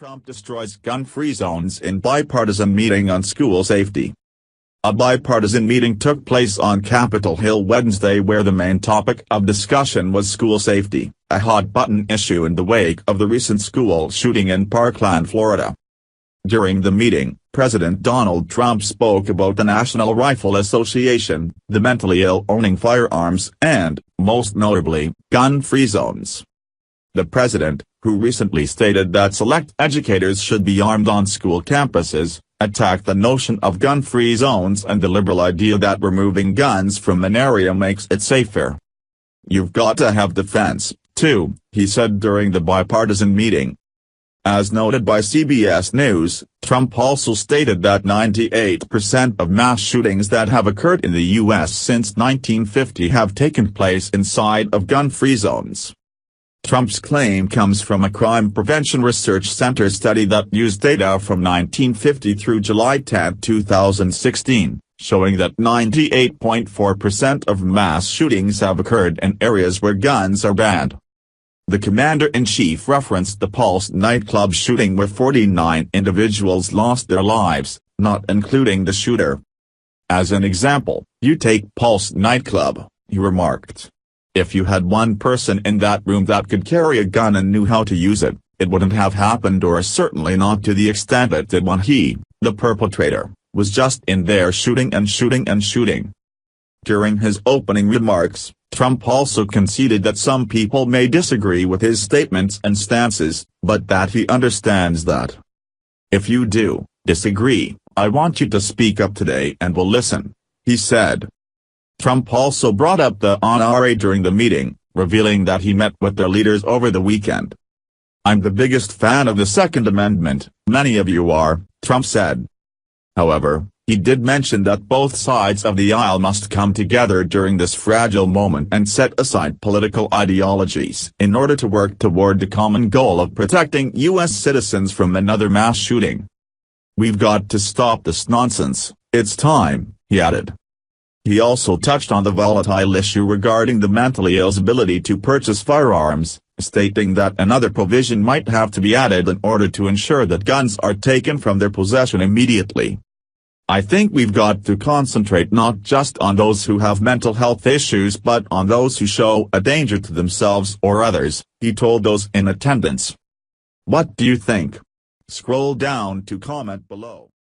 Trump destroys gun-free zones in bipartisan meeting on school safety. A bipartisan meeting took place on Capitol Hill Wednesday where the main topic of discussion was school safety, a hot-button issue in the wake of the recent school shooting in Parkland, Florida. During the meeting, President Donald Trump spoke about the National Rifle Association, the mentally ill owning firearms and, most notably, gun-free zones. The president, who recently stated that select educators should be armed on school campuses, attacked the notion of gun-free zones and the liberal idea that removing guns from an area makes it safer. "You've got to have defense, too," he said during the bipartisan meeting. As noted by CBS News, Trump also stated that 98% of mass shootings that have occurred in the U.S. since 1950 have taken place inside of gun-free zones. Trump's claim comes from a Crime Prevention Research Center study that used data from 1950 through July 10, 2016, showing that 98.4% of mass shootings have occurred in areas where guns are banned. The commander-in-chief referenced the Pulse nightclub shooting where 49 individuals lost their lives, not including the shooter. "As an example, you take Pulse nightclub," he remarked. "If you had one person in that room that could carry a gun and knew how to use it, it wouldn't have happened, or certainly not to the extent it did when he, the perpetrator, was just in there shooting and shooting and shooting." During his opening remarks, Trump also conceded that some people may disagree with his statements and stances, but that he understands that. "If you do disagree, I want you to speak up today and we'll listen," he said. Trump also brought up the NRA during the meeting, revealing that he met with their leaders over the weekend. "I'm the biggest fan of the Second Amendment, many of you are," Trump said. However, he did mention that both sides of the aisle must come together during this fragile moment and set aside political ideologies in order to work toward the common goal of protecting U.S. citizens from another mass shooting. "We've got to stop this nonsense, it's time," he added. He also touched on the volatile issue regarding the mentally ill's ability to purchase firearms, stating that another provision might have to be added in order to ensure that guns are taken from their possession immediately. "I think we've got to concentrate not just on those who have mental health issues but on those who show a danger to themselves or others," he told those in attendance. What do you think? Scroll down to comment below.